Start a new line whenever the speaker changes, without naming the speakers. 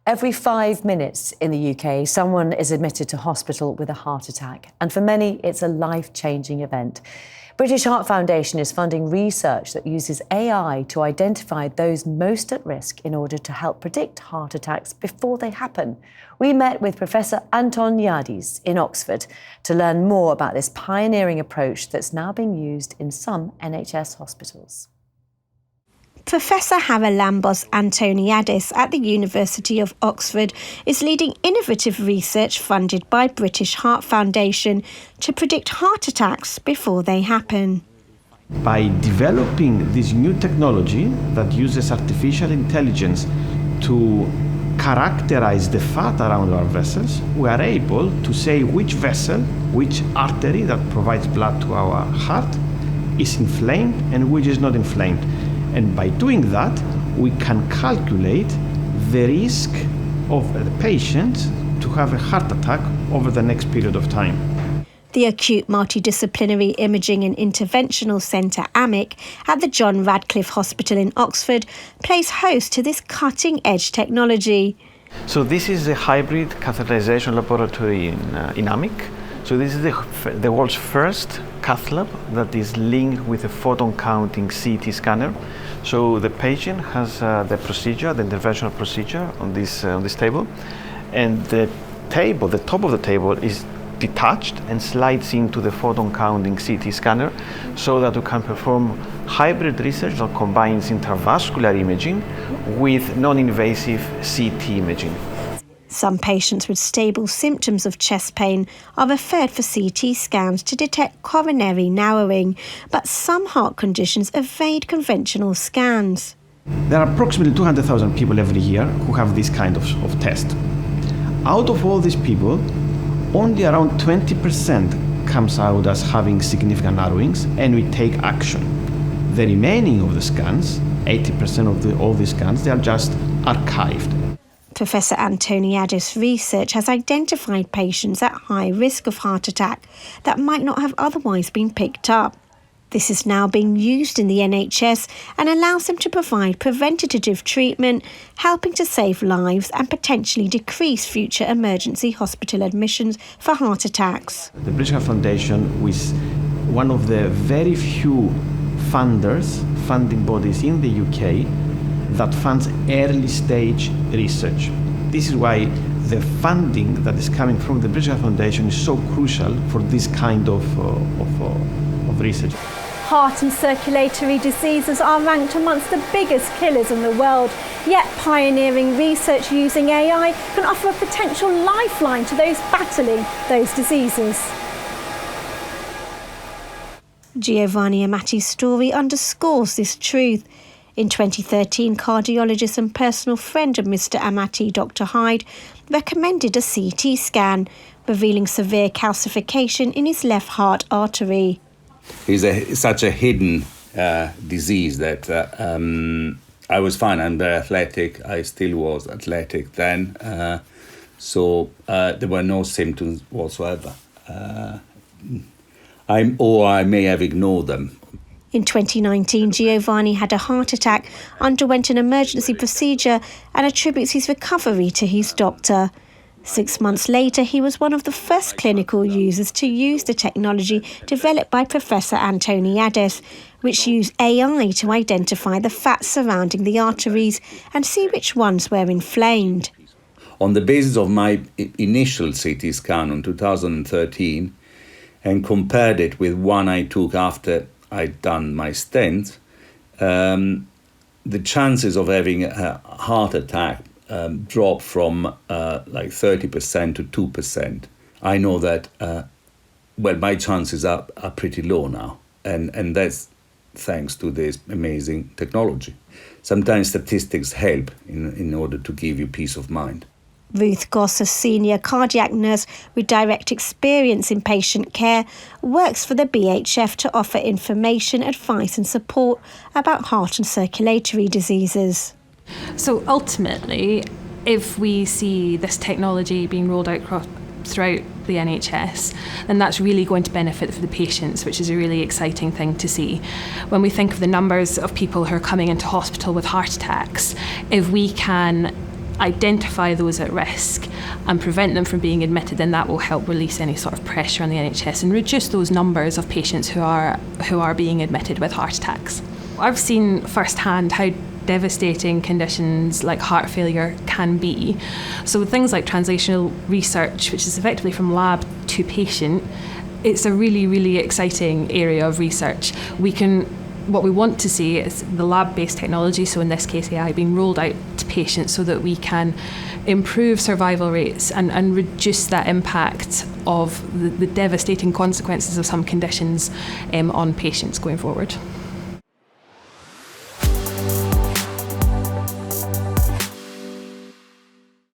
Every 5 minutes in the UK, someone is admitted to hospital with a heart attack. And for many, it's a life-changing event. British Heart Foundation is funding research that uses AI to identify those most at risk in order to help predict heart attacks before they happen. We met with Professor Antoniadis in Oxford to learn more about this pioneering approach that's now being used in some NHS hospitals.
Professor Haralambos Antoniadis at the University of Oxford is leading innovative research funded by British Heart Foundation to predict heart attacks before they happen.
By developing this new technology that uses artificial intelligence to characterize the fat around our vessels, we are able to say which vessel, which artery that provides blood to our heart is inflamed and which is not inflamed. And by doing that, we can calculate the risk of the patient to have a heart attack over the next period of time.
The Acute Multidisciplinary Imaging and Interventional Centre, AMIC, at the John Radcliffe Hospital in Oxford, plays host to this cutting-edge technology.
So this is a hybrid catheterization laboratory in AMIC. So this is the world's first cath lab that is linked with a photon-counting CT scanner. So the patient has the procedure, the interventional procedure on this table, and the top of the table is detached and slides into the photon-counting CT scanner so that we can perform hybrid research that combines intravascular imaging with non-invasive CT imaging.
Some patients with stable symptoms of chest pain are referred for CT scans to detect coronary narrowing, but some heart conditions evade conventional scans.
There are approximately 200,000 people every year who have this kind of test. Out of all these people, only around 20% comes out as having significant narrowings, and we take action. The remaining of the scans, 80% of all these scans, they are just archived.
Professor Antoniadis' research has identified patients at high risk of heart attack that might not have otherwise been picked up. This is now being used in the NHS and allows them to provide preventative treatment, helping to save lives and potentially decrease future emergency hospital admissions for heart attacks.
The British Heart Foundation is one of the very few funding bodies in the UK that funds early stage research. This is why the funding that is coming from the British Heart Foundation is so crucial for this kind of research.
Heart and circulatory diseases are ranked amongst the biggest killers in the world, yet pioneering research using AI can offer a potential lifeline to those battling those diseases.
Giovanni Amati's story underscores this truth. In 2013, cardiologist and personal friend of Mr. Amati, Dr. Hyde, recommended a CT scan, revealing severe calcification in his left heart artery.
It's such a hidden disease that I was fine. I'm very athletic. I still was athletic then. So there were no symptoms whatsoever. I may have ignored them.
In 2019, Giovanni had a heart attack, underwent an emergency procedure and attributes his recovery to his doctor. 6 months later, he was one of the first clinical users to use the technology developed by Professor Antoniadis, which used AI to identify the fat surrounding the arteries and see which ones were inflamed.
On the basis of my initial CT scan in 2013 and compared it with one I took after I'd done my stent, the chances of having a heart attack dropped from like 30% to 2%. I know that, my chances are pretty low now. And that's thanks to this amazing technology. Sometimes statistics help in order to give you peace of mind.
Ruth Goss, a senior cardiac nurse with direct experience in patient care, works for the BHF to offer information, advice and support about heart and circulatory diseases.
So ultimately, if we see this technology being rolled out throughout the NHS, then that's really going to benefit for the patients, which is a really exciting thing to see. When we think of the numbers of people who are coming into hospital with heart attacks, if we can identify those at risk and prevent them from being admitted, then that will help release any sort of pressure on the NHS and reduce those numbers of patients who are being admitted with heart attacks. I've seen firsthand how devastating conditions like heart failure can be. So with things like translational research, which is effectively from lab to patient, it's a really, really exciting area of research. What we want to see is the lab-based technology, so in this case AI, being rolled out to patients so that we can improve survival rates and reduce that impact of the devastating consequences of some conditions on patients going forward.